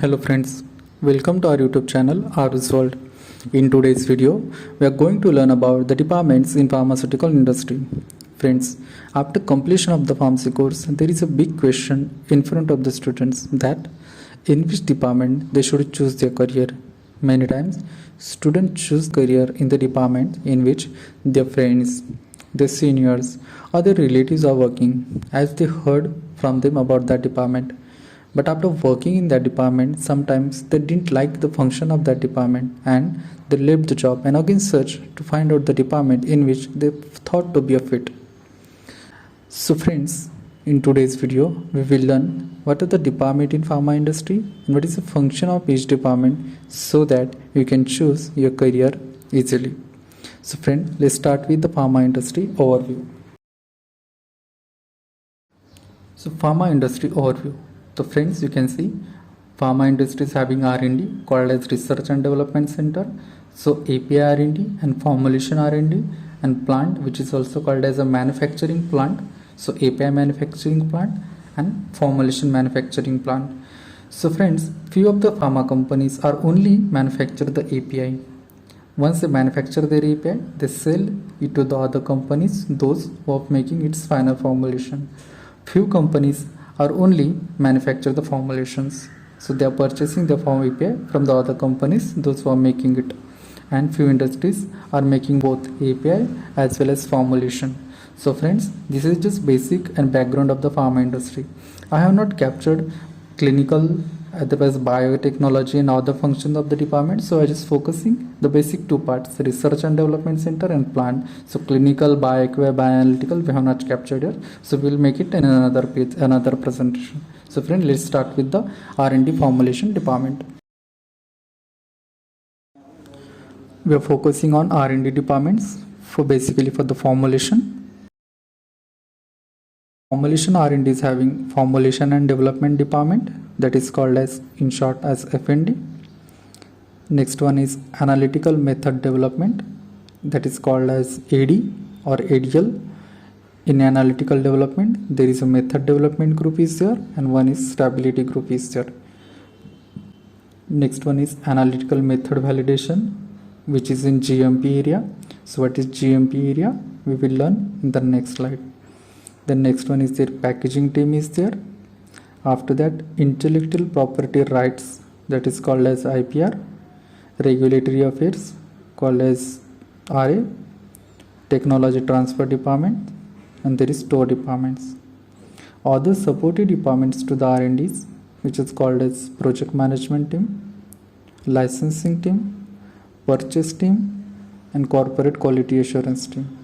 Hello friends, welcome to our YouTube channel Arus World. In today's video, we are going to learn about the departments in pharmaceutical industry. Friends, after completion of the pharmacy course, there is a big question in front of the students that in which department they should choose their career. Many times, students choose career in the department in which their friends, their seniors, or their relatives are working, as they heard from them about that department. But after working in that department, sometimes they didn't like the function of that department and they left the job and again searched to find out the department in which they thought to be a fit. So friends, in today's video, we will learn what are the department in pharma industry and what is the function of each department so that you can choose your career easily. So friend, let's start with the pharma industry overview. So pharma industry overview. So friends, you can see pharma industry is having R&D called as research and development center. So API R&D and formulation R&D and plant, which is also called as a manufacturing plant. So API manufacturing plant and formulation manufacturing plant. So friends, few of the pharma companies are only manufacture the API. Once they manufacture their API, they sell it to the other companies, those who are making its final formulation. Few companies are only manufacture the formulations, so they are purchasing the form API from the other companies, those who are making it, and few industries are making both API as well as formulation. So friends, this is just basic and background of the pharma industry. I have not captured clinical, otherwise biotechnology and other functions of the department, so I just focusing the basic two parts, research and development center and plant. So clinical, bioequi, bioanalytical we have not captured here, so we will make it in another page, another presentation. So friend, let's start with the R&D formulation department. We are focusing on R&D departments for basically for the formulation. Formulation R&D is having formulation and development department, that is called as in short as F&D. Next one is analytical method development, that is called as AD or ADL. In analytical development, there is a method development group is there and one is stability group is there. Next one is analytical method validation, which is in GMP area. So what is GMP area? We will learn in the next slide. The next one is their packaging team is there. After that, intellectual property rights, that is called as IPR. Regulatory affairs called as RA. Technology transfer department, and there is store departments. Other supportive departments to the R&Ds, which is called as project management team, licensing team, purchase team, and corporate quality assurance team.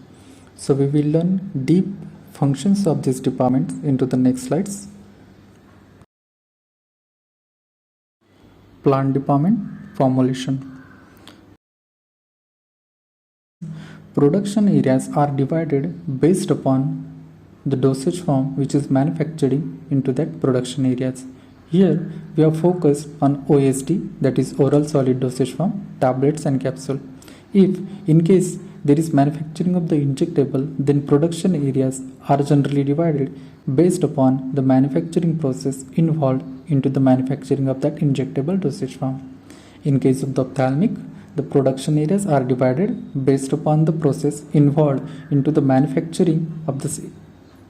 So we will learn deep functions of these departments into the next slides. Plant department, formulation. Production areas are divided based upon the dosage form which is manufacturing into that production areas. Here we are focused on OSD, that is oral solid dosage form, tablets and capsule. If in case there is manufacturing of the injectable, then production areas are generally divided based upon the manufacturing process involved into the manufacturing of that injectable dosage form. In case of the ophthalmic, the production areas are divided based upon the process involved into the manufacturing of the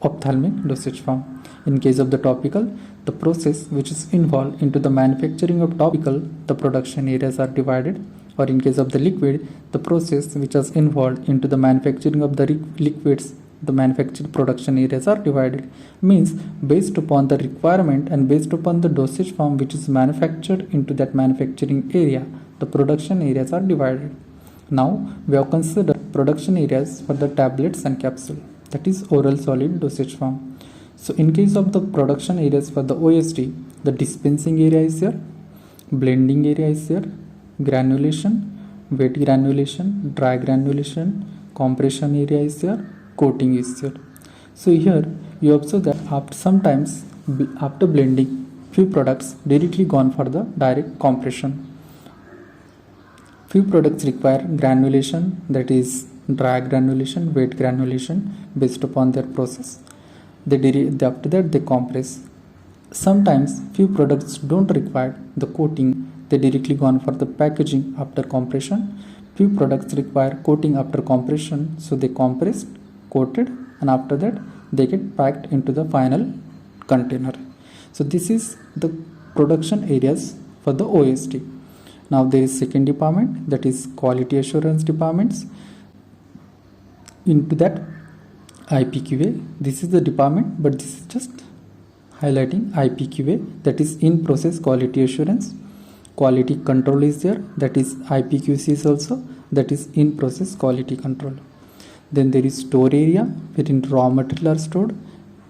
ophthalmic dosage form. In case of the topical, the process which is involved into the manufacturing of topical, the production areas are divided. Or in case of the liquid, the process which is involved into the manufacturing of the liquids, the manufactured production areas are divided. Means based upon the requirement and based upon the dosage form which is manufactured into that manufacturing area, the production areas are divided. Now we have considered production areas for the tablets and capsule, that is oral solid dosage form. So in case of the production areas for the OSD, the dispensing area is there, blending area is there, granulation, wet granulation, dry granulation, compression area is there, coating is there. So here you observe that after blending, few products directly gone for the direct compression. Few products require granulation, that is dry granulation, wet granulation based upon their process. After that they compress. Sometimes few products don't require the coating, they directly gone for the packaging after compression. Few products require coating after compression, so they compressed, coated, and after that they get packed into the final container. So this is the production areas for the OSD. Now there is second department, that is quality assurance departments. Into that IPQA, this is the department, but this is just highlighting IPQA, that is in process quality assurance. Quality control is there, that is IPQC is also, that is in process quality control. Then there is store area, wherein raw material are stored,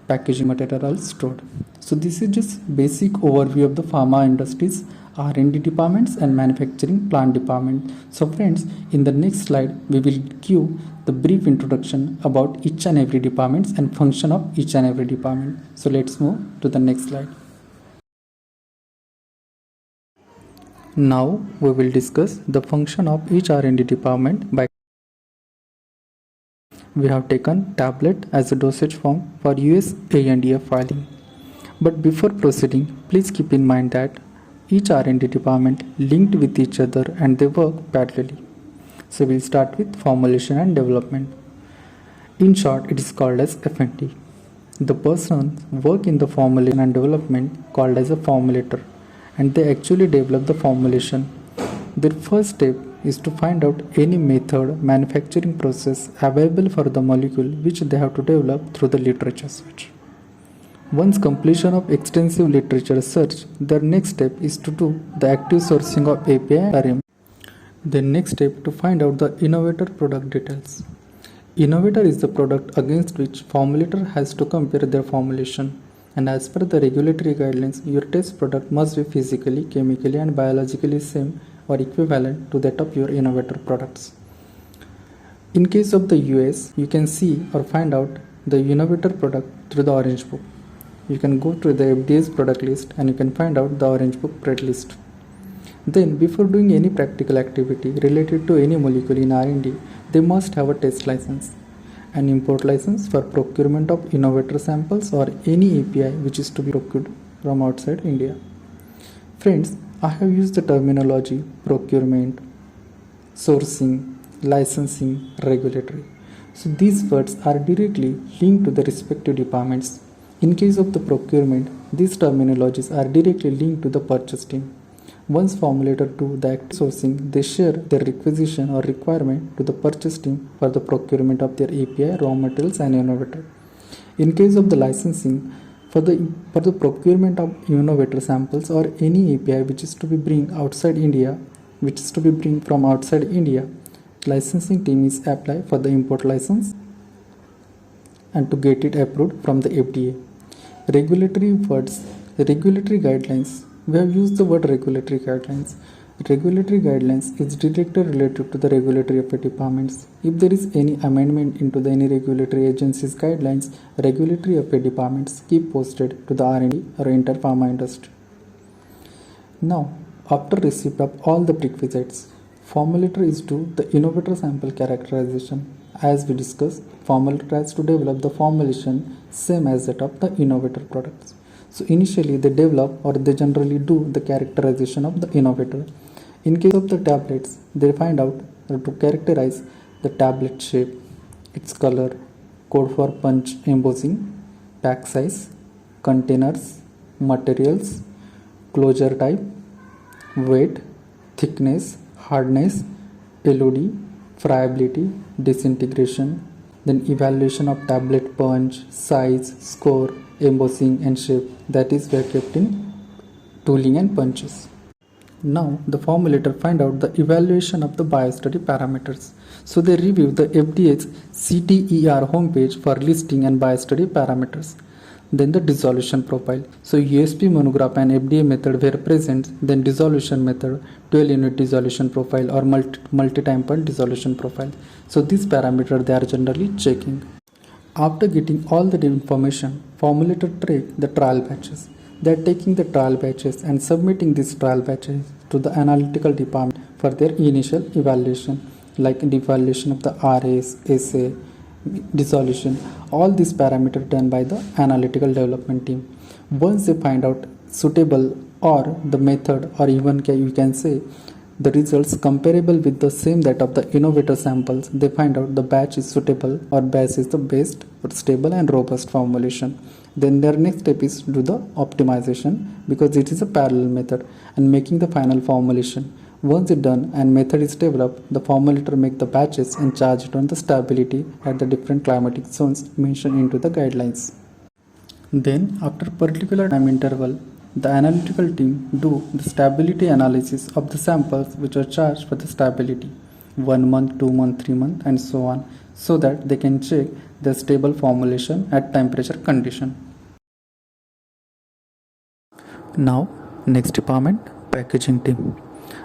packaging material are stored. So this is just basic overview of the pharma industries R&D departments and manufacturing plant department. So friends, in the next slide we will give the brief introduction about each and every departments and function of each and every department. So let's move to the next slide. Now we will discuss the function of each R&D department by we have taken tablet as a dosage form for US ANDA filing. But before proceeding, please keep in mind that each R&D department linked with each other and they work parallelly. So we'll start with formulation and development. In short, it is called as F&D. The persons work in the formulation and development called as a formulator, and they actually develop the formulation. Their first step is to find out any method, manufacturing process available for the molecule which they have to develop through the literature search. Once completion of extensive literature search, their next step is to do the active sourcing of API and RM. Then next step to find out the innovator product details. Innovator is the product against which formulator has to compare their formulation, and as per the regulatory guidelines, your test product must be physically, chemically and biologically same or equivalent to that of your innovator products. In case of the US, you can see or find out the innovator product through the Orange Book. You can go to the FDA's product list and you can find out the Orange Book product list. Then before doing any practical activity related to any molecule in R&D, they must have a test license, an import license for procurement of innovator samples or any API which is to be procured from outside India. Friends, I have used the terminology procurement, sourcing, licensing, regulatory. So these words are directly linked to the respective departments. In case of the procurement, these terminologies are directly linked to the purchase team. Once formulator do the active sourcing, they share their requisition or requirement to the purchase team for the procurement of their API, raw materials and innovator. In case of the licensing, for the procurement of innovator samples or any API which is to be bring from outside India, licensing team is apply for the import license and to get it approved from the FDA. Regulatory guidelines. We have used the word regulatory guidelines. Regulatory guidelines is directly related to the regulatory affairs departments. If there is any amendment into any regulatory agency's guidelines, regulatory affairs departments keep posted to the R&D or entire pharma industry. Now, after receipt of all the prerequisites, formulator is to the innovator sample characterization. As we discussed, formulator has to develop the formulation same as that of the innovator products. So initially they develop or they generally do the characterization of the innovator. In case of the tablets, they find out to characterize the tablet shape, its color, code for punch embossing, pack size, containers, materials, closure type, weight, thickness, hardness, LOD, friability, disintegration, then evaluation of tablet punch, size, score, embossing and shape, that is were kept in tooling and punches. Now the formulator find out the evaluation of the biostudy parameters. So they review the FDA's CTER homepage for listing and biostudy parameters. Then the dissolution profile. So USP monograph and FDA method were present, then dissolution method, 12 unit dissolution profile or multi-time point dissolution profile. So these parameters they are generally checking. After getting all the information, formulator track the trial batches. They are taking the trial batches and submitting these trial batches to the analytical department for their initial evaluation, like the evaluation of the RS, SA, dissolution. All these parameters done by the analytical development team. Once they find out suitable or the method, or even you can say the results comparable with the same that of the innovator samples, they find out the batch is suitable or batch is the best stable and robust formulation. Then their next step is do the optimization, because it is a parallel method, and making the final formulation. Once it's done and method is developed, the formulator make the batches and charge it on the stability at the different climatic zones mentioned into the guidelines. Then after particular time interval, the analytical team do the stability analysis of the samples which are charged for the stability 1 month, 2 month, 3 month and so on, so that they can check the stable formulation at temperature condition. Now next department, packaging team.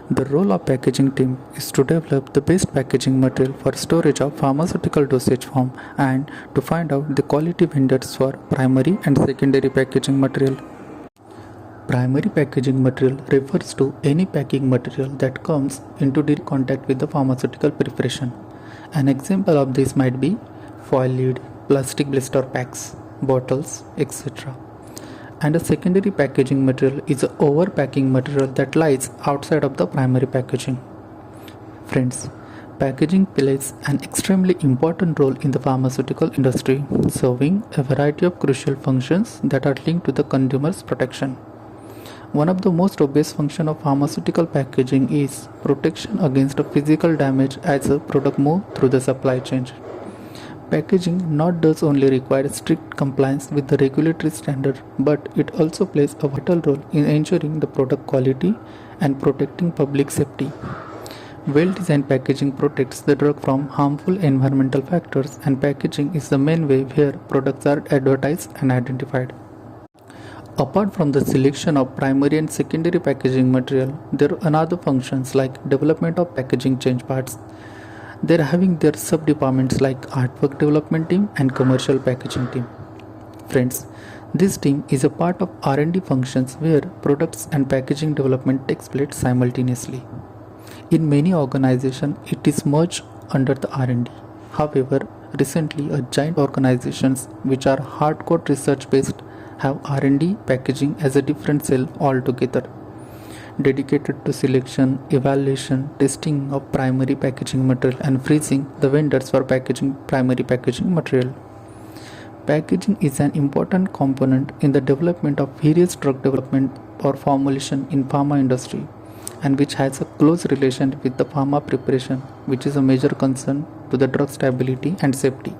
The role of packaging team is to develop the best packaging material for storage of pharmaceutical dosage form and to find out the quality vendors for primary and secondary packaging material. Primary packaging material refers to any packing material that comes into direct contact with the pharmaceutical preparation. An example of this might be foil lid, plastic blister packs, bottles, etc. And a secondary packaging material is a overpacking material that lies outside of the primary packaging. Friends, packaging plays an extremely important role in the pharmaceutical industry, serving a variety of crucial functions that are linked to the consumer's protection. One of the most obvious functions of pharmaceutical packaging is protection against a physical damage as a product moves through the supply chain. Packaging not does only require strict compliance with the regulatory standard, but it also plays a vital role in ensuring the product quality and protecting public safety. Well-designed packaging protects the drug from harmful environmental factors, and packaging is the main way where products are advertised and identified. Apart from the selection of primary and secondary packaging material, there are other functions like development of packaging change parts. They're having their sub-departments like artwork development team and commercial packaging team. Friends, this team is a part of R&D functions where products and packaging development takes place simultaneously. In many organizations, it is merged under the R&D. However, recently a giant organizations which are hardcore research based have R&D packaging as a different cell altogether, dedicated to selection, evaluation, testing of primary packaging material and freezing the vendors for packaging primary packaging material. Packaging is an important component in the development of various drug development or formulation in pharma industry, and which has a close relation with the pharma preparation, which is a major concern to the drug stability and safety.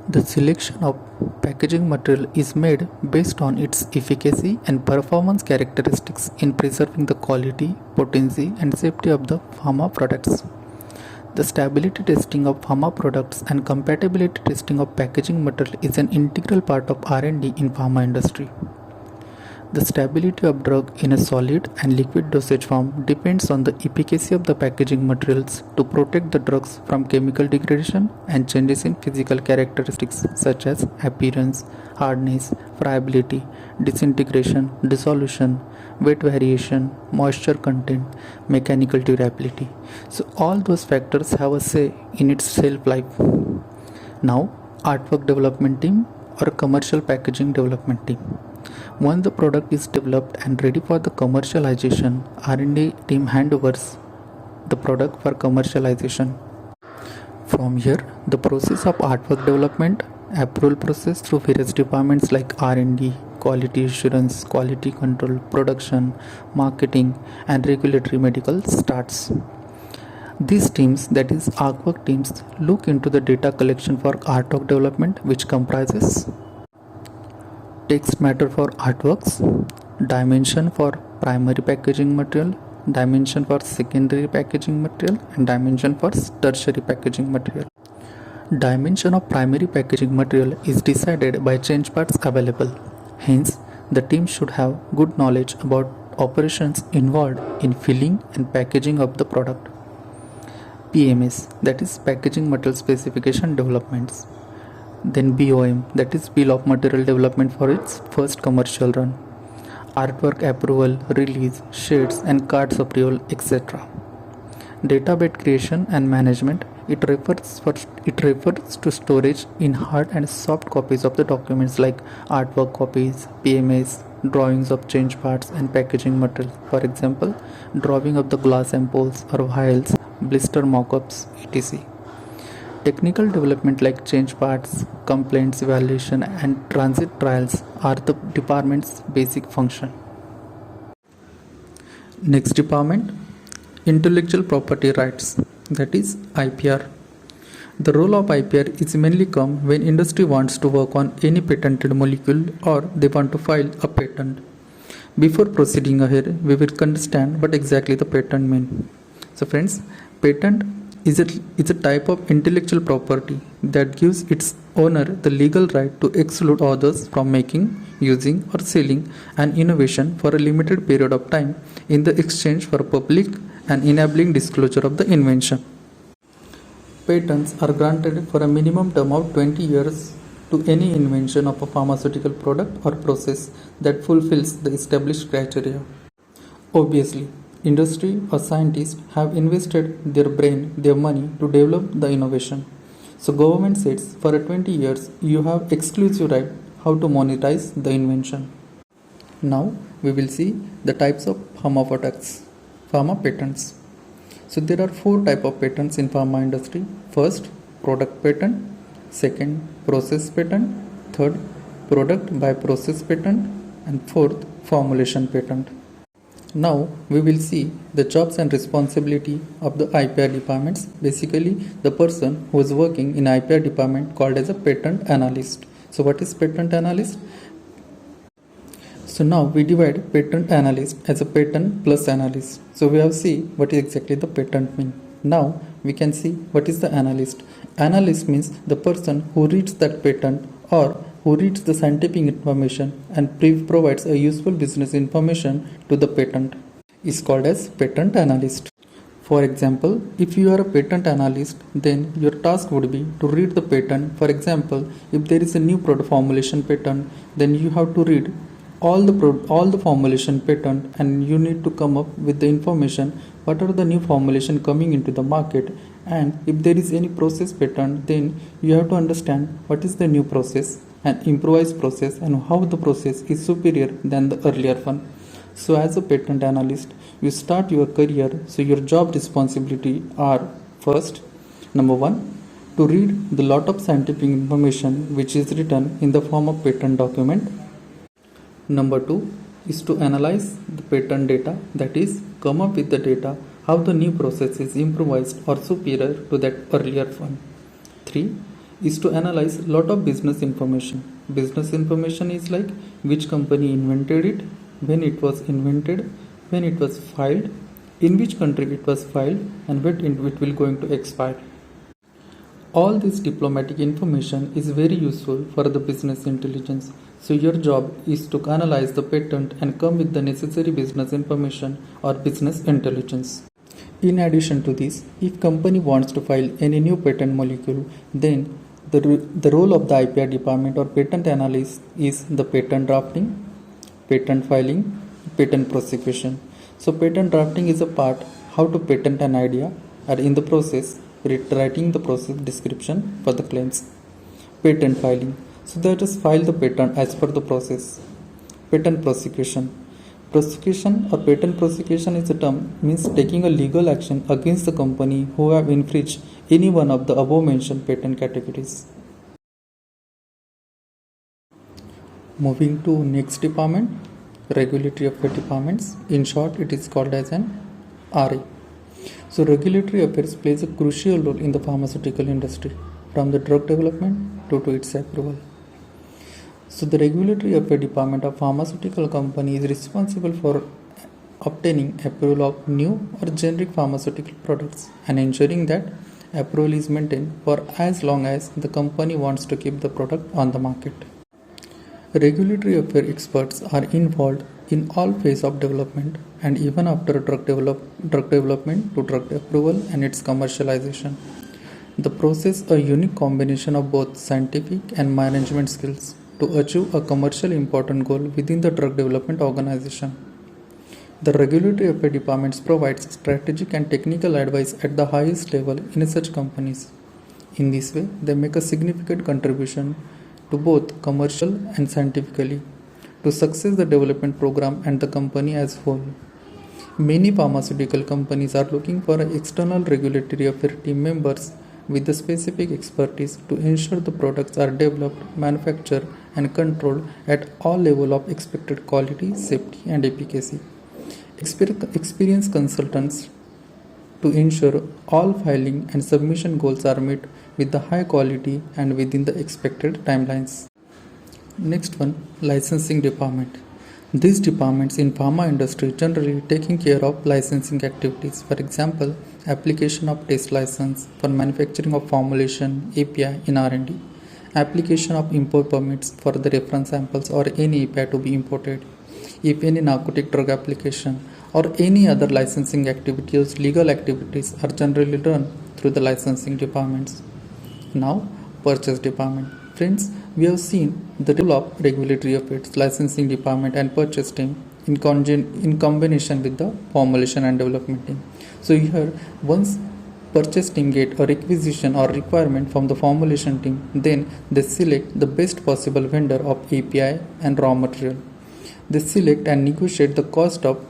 The selection of packaging material is made based on its efficacy and performance characteristics in preserving the quality, potency, and safety of the pharma products. The stability testing of pharma products and compatibility testing of packaging material is an integral part of R&D in pharma industry. The stability of drug in a solid and liquid dosage form depends on the efficacy of the packaging materials to protect the drugs from chemical degradation and changes in physical characteristics such as appearance, hardness, friability, disintegration, dissolution, weight variation, moisture content, mechanical durability. So all those factors have a say in its shelf life. Now, artwork development team or commercial packaging development team. Once the product is developed and ready for the commercialization, R&D team handovers the product for commercialization. From here, the process of artwork development, approval process through various departments like R&D, quality assurance, quality control, production, marketing, and regulatory medical starts. These teams, that is artwork teams, look into the data collection for artwork development, which comprises text matter for artworks, dimension for primary packaging material, dimension for secondary packaging material, and dimension for tertiary packaging material. Dimension of primary packaging material is decided by change parts available. Hence, the team should have good knowledge about operations involved in filling and packaging of the product. PMS, that is packaging material specification developments. Then BOM, that is bill of material development for its first commercial run. Artwork approval, release, shades and cards approval, etc. Database creation and management It refers to storage in hard and soft copies of the documents like artwork copies, PMAs, drawings of change parts and packaging material. For example, drawing of the glass ampoules or vials, blister mock-ups, etc. Technical development like change parts, complaints evaluation and transit trials are the department's basic function. Next department, intellectual property rights, that is IPR. The role of IPR is mainly come when industry wants to work on any patented molecule or they want to file a patent. Before proceeding ahead, we will understand what exactly the patent means. So friends, patent is a type of intellectual property that gives its owner the legal right to exclude others from making, using or selling an innovation for a limited period of time in the exchange for public and enabling disclosure of the invention. Patents are granted for a minimum term of 20 years to any invention of a pharmaceutical product or process that fulfills the established criteria. Obviously, industry or scientists have invested their brain, their money to develop the innovation. So government says for 20 years you have exclusive right how to monetize the invention. Now we will see the types of pharma products, pharma patents. So there are four types of patents in pharma industry. First, product patent. Second, process patent. Third, product by process patent. And fourth, formulation patent. Now we will see the jobs and responsibility of the IPR departments. Basically, the person who is working in IPR department called as a patent analyst. So what is patent analyst? So now we divide patent analyst as a patent plus analyst. So we have see what is exactly the patent mean. Now we can see what is the analyst. Analyst means the person who reads that patent or who reads the scientific information and provides a useful business information to the patent is called as patent analyst. For example, if you are a patent analyst, then your task would be to read the patent. For example, if there is a new product formulation patent, then you have to read all the formulation patent and you need to come up with the information what are the new formulation coming into the market, and if there is any process patent, then you have to understand what is the new process and improvised process and how the process is superior than the earlier one. So as a patent analyst, you start your career. So your job responsibility are first, number one, to read the lot of scientific information which is written in the form of patent document. Number two is to analyze the patent data, that is come up with the data how the new process is improvised or superior to that earlier one. 3 is to analyze lot of business information. Business information is like which company invented it, when it was invented, when it was filed, in which country it was filed, and when it will going to expire. All this diplomatic information is very useful for the business intelligence. So your job is to analyze the patent and come with the necessary business information or business intelligence. In addition to this, if company wants to file any new patent molecule, then the role of the IPR department or patent analyst is the patent drafting, patent filing, patent prosecution. So patent drafting is a part how to patent an idea, or in the process writing the process description for the claims. Patent filing, so let us file the patent as per the process. Patent prosecution. Prosecution or patent prosecution is a term means taking a legal action against the company who have infringed any one of the above mentioned patent categories. Moving to next department, regulatory affairs departments. In short, it is called as an RA. So regulatory affairs plays a crucial role in the pharmaceutical industry, from the drug development to its approval. So the regulatory affairs department of pharmaceutical company is responsible for obtaining approval of new or generic pharmaceutical products and ensuring that approval is maintained for as long as the company wants to keep the product on the market. Regulatory affairs experts are involved in all phases of development and even after drug development to drug approval and its commercialization. The process a unique combination of both scientific and management skills to achieve a commercially important goal within the drug development organization. The regulatory affairs departments provides strategic and technical advice at the highest level in such companies. In this way, they make a significant contribution to both commercial and scientifically to success the development program and the company as whole. Many pharmaceutical companies are looking for external regulatory affairs team members with the specific expertise to ensure the products are developed, manufactured, and controlled at all levels of expected quality, safety, and efficacy. Experienced consultants to ensure all filing and submission goals are met with the high quality and within the expected timelines. Next one, licensing department. These departments in pharma industry generally taking care of licensing activities. For example, application of test license for manufacturing of formulation API in R&D, application of import permits for the reference samples or any API to be imported, if any narcotic drug application or any other licensing activities, legal activities are generally done through the licensing departments. Now, purchase department. Friends, we have seen the role of regulatory affairs, licensing department and purchase team in combination with the formulation and development team. So here, once purchase team get a requisition or requirement from the formulation team, then they select the best possible vendor of API and raw material. They select and negotiate the cost of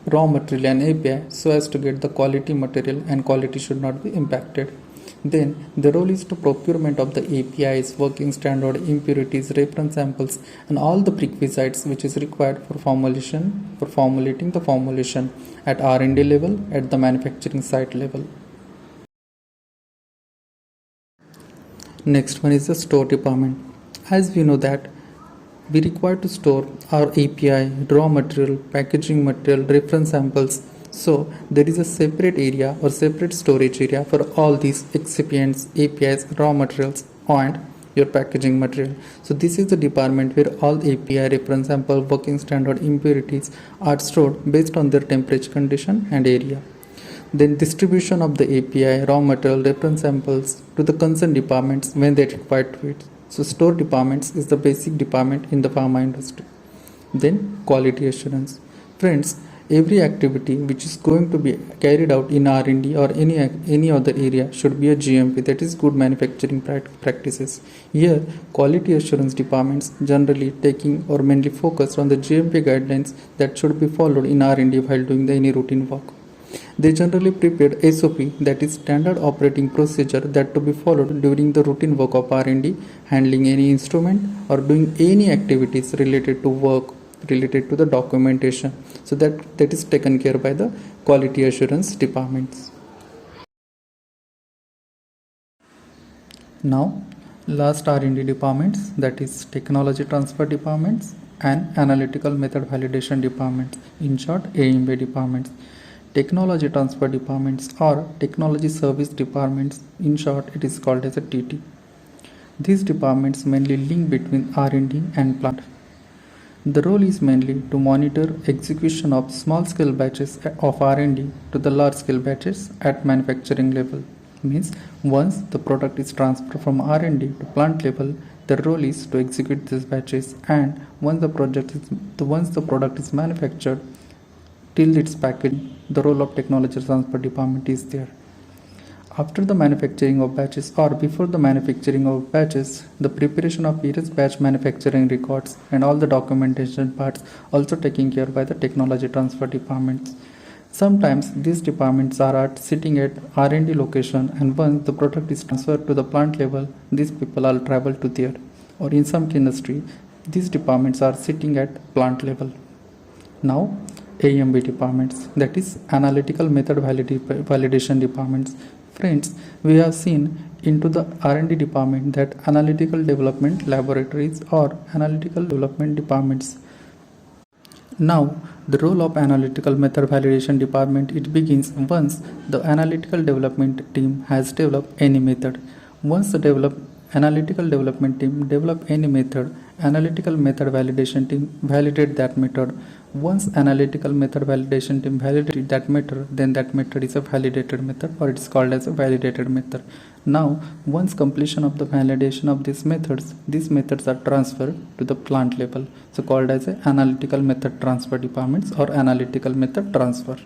raw material and API so as to get the quality material, and quality should not be impacted. Then the role is to procurement of the APIs, working standard, impurities, reference samples, and all the prerequisites which is required for formulating the formulation at R&D level, at the manufacturing site level. Next one is the store department. As we know that we require to store our API, raw material, packaging material, reference samples. So there is a separate area or separate storage area for all these excipients, APIs, raw materials, and your packaging material. So this is the department where all API, reference sample, working standard, impurities are stored based on their temperature condition and area. Then distribution of the API, raw material, reference samples to the concerned departments when they require to it. So store departments is the basic department in the pharma industry. Then quality assurance. Friends, every activity which is going to be carried out in R&D or any other area should be a GMP, that is good manufacturing practices. Here, quality assurance departments generally taking or mainly focused on the GMP guidelines that should be followed in R&D while doing any routine work. They generally prepared SOP, that is standard operating procedure, that to be followed during the routine work of R&D, handling any instrument or doing any activities related to work, related to the documentation. So that is taken care by the quality assurance departments. Now, last R&D departments, that is technology transfer departments and analytical method validation departments, in short AMV departments. Technology transfer departments or technology service departments, in short it is called as a TT. These departments mainly link between R&D and plant. The role is mainly to monitor execution of small scale batches of R&D to the large scale batches at manufacturing level. Means once the product is transferred from R&D to plant level, the role is to execute these batches, and once the product is manufactured till its packaging, the role of technology transfer department is there. After the manufacturing of batches or before the manufacturing of batches, the preparation of various batch manufacturing records and all the documentation parts also taken care by the technology transfer departments. Sometimes these departments are sitting at R&D location, and once the product is transferred to the plant level, these people all travel to there. Or in some industry, these departments are sitting at plant level. Now, AMV departments, that is analytical method validation departments. Friends, we have seen into the R&D department that analytical development laboratories or analytical development departments. Now, the role of analytical method validation department, it begins once the analytical development team has developed any method. Once the Analytical development team develop any method. Analytical method validation team validate that method. Once analytical method validation team validate that method, then that method is a validated method, or it's called as a validated method. Now, once completion of the validation of these methods are transferred to the plant level, so called as a analytical method transfer departments or analytical method transfer.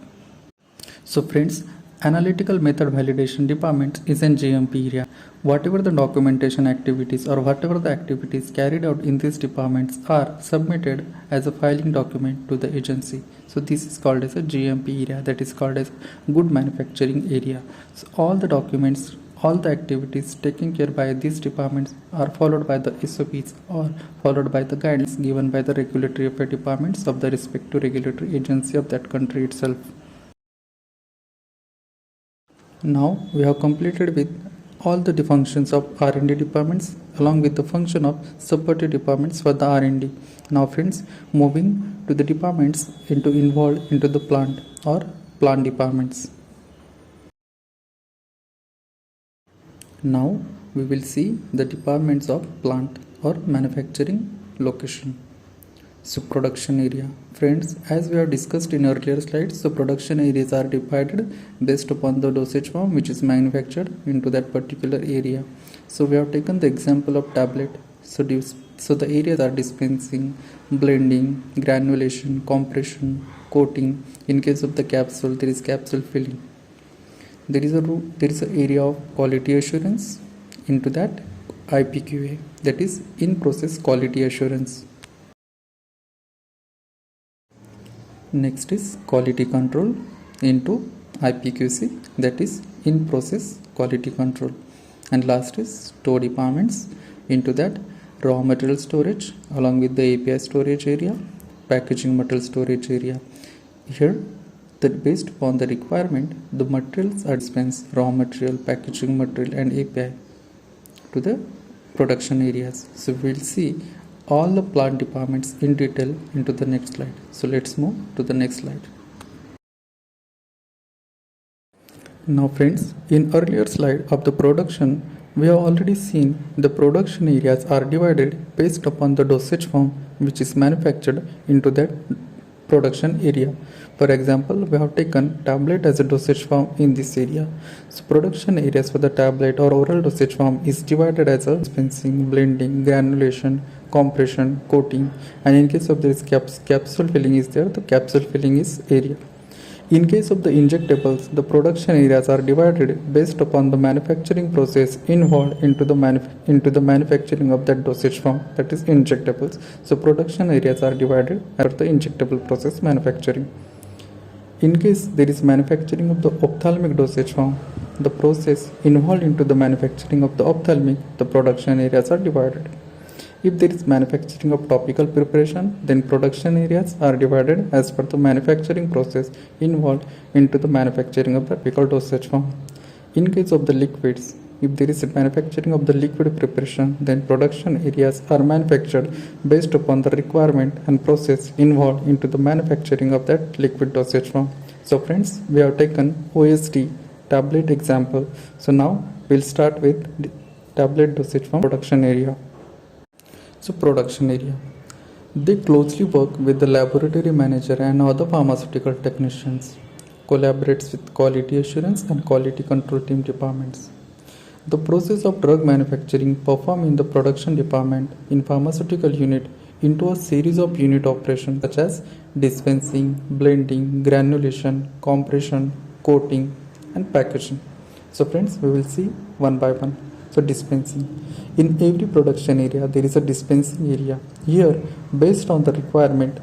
So friends, analytical method validation department is an GMP area. Whatever the documentation activities or whatever the activities carried out in these departments are submitted as a filing document to the agency. So this is called as a GMP area, that is called as good manufacturing area. So all the documents, all the activities taken care by these departments are followed by the SOPs or followed by the guidelines given by the regulatory affairs departments of the respective regulatory agency of that country itself. Now we have completed with all the functions of R&D departments along with the function of supportive departments for the R&D. Now friends, moving to the departments involved into the plant or plant departments. Now we will see the departments of plant or manufacturing location. So production area. Friends, as we have discussed in earlier slides, the production areas are divided based upon the dosage form which is manufactured into that particular area. So we have taken the example of tablet. So the areas are dispensing, blending, granulation, compression, coating. In case of the capsule, there is capsule filling. There is an area of quality assurance. Into that IPQA, that is in process quality assurance. Next is quality control into IPQC, that is in process quality control. And last is store departments, into that raw material storage along with the API storage area, packaging material storage area. Here, based upon the requirement, the materials are dispensed, raw material, packaging material and API to the production areas. So we'll see all the plant departments in detail into the next slide. So let's move to the next slide. Now friends, in earlier slide of the production, we have already seen the production areas are divided based upon the dosage form which is manufactured into that production area. For example, we have taken tablet as a dosage form in this area. So production areas for the tablet or oral dosage form is divided as a dispensing, blending, granulation, compression, coating, and in case of this capsule filling is there, the capsule filling is area. In case of the injectables, the production areas are divided based upon the manufacturing process involved into the manufacturing of that dosage form, that is injectables. So production areas are divided after the injectable process manufacturing. In case there is manufacturing of the ophthalmic dosage form, the process involved into the manufacturing of the ophthalmic, the production areas are divided. If there is manufacturing of topical preparation, then production areas are divided as per the manufacturing process involved into the manufacturing of the topical dosage form. In case of the liquids, if there is a manufacturing of the liquid preparation, then production areas are manufactured based upon the requirement and process involved into the manufacturing of that liquid dosage form. So friends, we have taken OSD tablet example. So now we'll start with the tablet dosage form production area. So production area. They closely work with the laboratory manager and other pharmaceutical technicians, collaborates with quality assurance and quality control team departments. The process of drug manufacturing performed in the production department in pharmaceutical unit into a series of unit operations such as dispensing, blending, granulation, compression, coating and packaging. So friends, we will see one by one. So dispensing. In every production area, there is a dispensing area. Here, based on the requirement,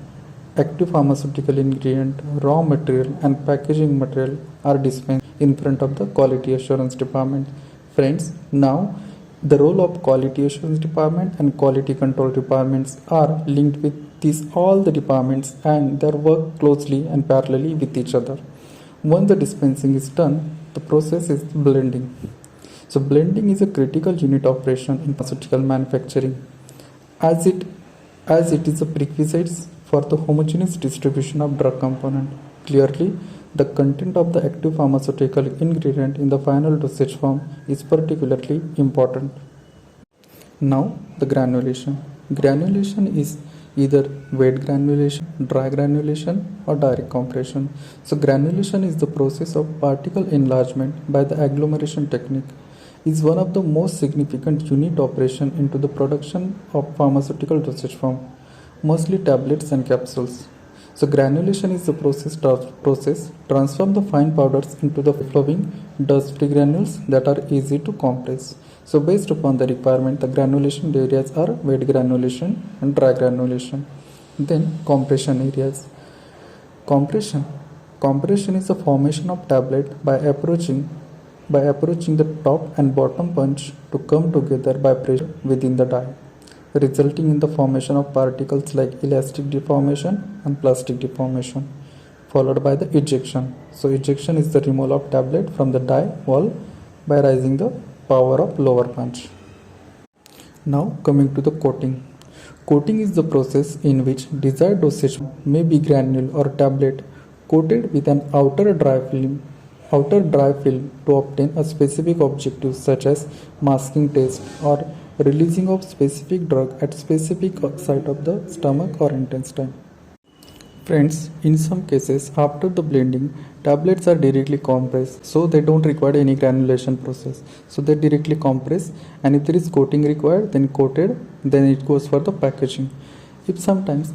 active pharmaceutical ingredient, raw material and packaging material are dispensed in front of the quality assurance department. Friends, now the role of quality assurance department and quality control departments are linked with all the departments and they work closely and parallelly with each other. Once the dispensing is done, the process is blending. So blending is a critical unit operation in pharmaceutical manufacturing as it is a prerequisite for the homogeneous distribution of drug component. Clearly, the content of the active pharmaceutical ingredient in the final dosage form is particularly important. Now the granulation. Granulation is either wet granulation, dry granulation or direct compression. So granulation is the process of particle enlargement by the agglomeration technique. Is one of the most significant unit operation into the production of pharmaceutical dosage form, mostly tablets and capsules. So granulation is the process transform the fine powders into the flowing dust-free granules that are easy to compress. So based upon the requirement, the granulation areas are wet granulation and dry granulation. Then compression areas. Compression. Compression is the formation of tablet by approaching the top and bottom punch to come together by pressure within the die, resulting in the formation of particles like elastic deformation and plastic deformation, followed by the ejection. So ejection is the removal of tablet from the die wall by raising the power of lower punch. Now coming to the coating. Coating is the process in which desired dosage may be granule or tablet coated with an outer dry film to obtain a specific objective such as masking test or releasing of specific drug at specific site of the stomach or intestine. Friends, in some cases after the blending, tablets are directly compressed, so they don't require any granulation process. So they directly compress, and if there is coating required, then it goes for the packaging. If sometimes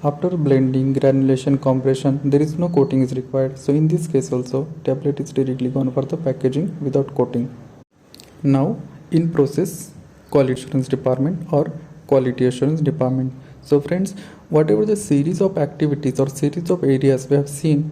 after blending, granulation, compression, there is no coating is required. So in this case also, tablet is directly gone for the packaging without coating. Now, in process, quality assurance department or quality assurance department. So friends, whatever the series of activities or series of areas we have seen,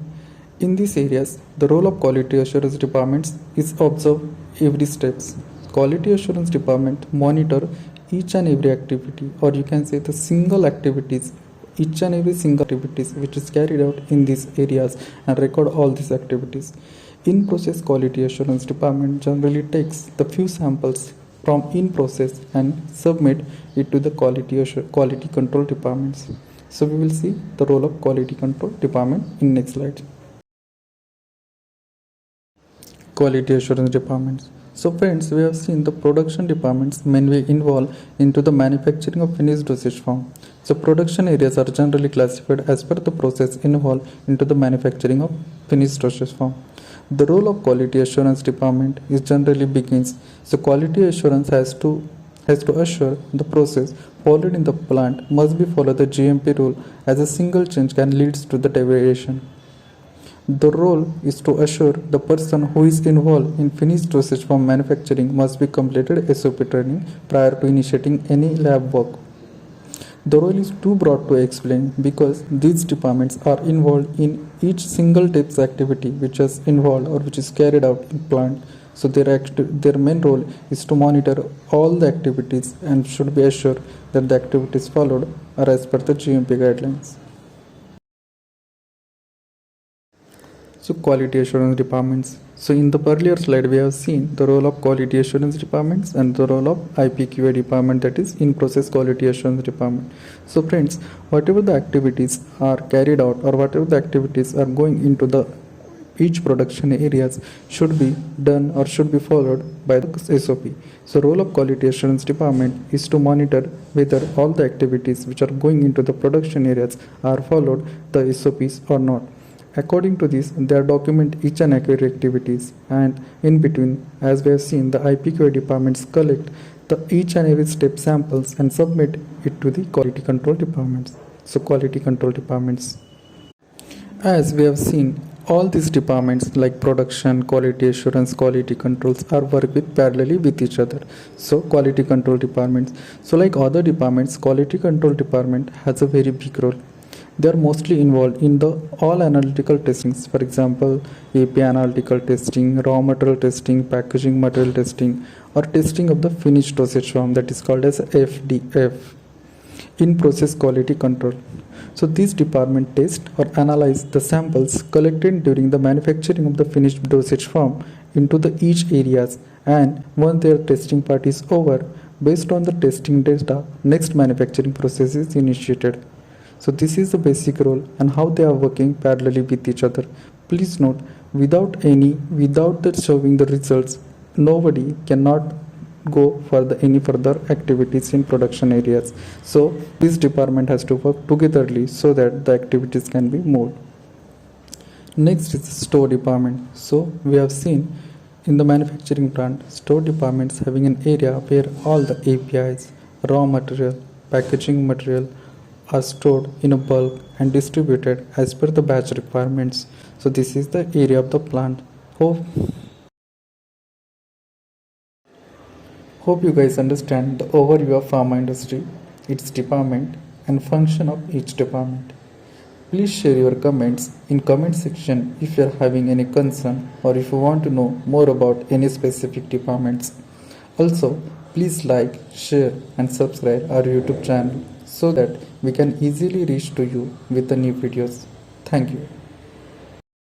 in these areas, the role of quality assurance departments is observe every steps. Quality assurance department monitor each and every activity, or you can say the single activities, each and every single activities which is carried out in these areas, and record all these activities. In process quality assurance department generally takes the few samples from in process and submit it to the quality control departments. So we will see the role of quality control department in next slide. Quality assurance departments. So friends, we have seen the production departments mainly involved into the manufacturing of finished dosage form. So production areas are generally classified as per the process involved into the manufacturing of finished dosage form. The role of quality assurance department is generally begins. So quality assurance has to assure the process followed in the plant must be follow the GMP rule, as a single change can lead to the deviation. The role is to assure the person who is involved in finished dosage form manufacturing must be completed SOP training prior to initiating any lab work. The role is too broad to explain because these departments are involved in each single tips activity which is involved or which is carried out in plant. So their main role is to monitor all the activities and should be assured that the activities followed are as per the GMP guidelines. So quality assurance departments. So in the earlier slide we have seen the role of quality assurance departments and the role of IPQA department, that is in process quality assurance department. So friends, whatever the activities are carried out or whatever the activities are going into the each production areas should be done or should be followed by the SOP. So role of quality assurance department is to monitor whether all the activities which are going into the production areas are followed the SOPs or not. According to this, they document each and every activities, and in between, as we have seen, the IPQA departments collect the each and every step samples and submit it to the quality control departments. So quality control departments. As we have seen, all these departments like production, quality assurance, quality controls are work with parallelly with each other. So quality control departments. So like other departments, quality control department has a very big role. They are mostly involved in the all analytical testings, for example AP analytical testing, raw material testing, packaging material testing, or testing of the finished dosage form, that is called as FDF. In process quality control, so this department test or analyze the samples collected during the manufacturing of the finished dosage form into the each areas, and once their testing part is over, based on the testing data, next manufacturing process is initiated. So this is the basic role and how they are working parallelly with each other. Please note, without showing the results, nobody cannot go for any further activities in production areas. So this department has to work togetherly so that the activities can be moved. Next is the store department. So we have seen in the manufacturing plant, store departments having an area where all the APIs, raw material, packaging material are stored in a bulk and distributed as per the batch requirements. So this is the area of the plant. Hope you guys understand the overview of pharma industry, its department and function of each department. Please share your comments in comment section if you are having any concern or if you want to know more about any specific departments. Also, please like, share and subscribe our YouTube channel so that we can easily reach to you with the new videos. Thank you.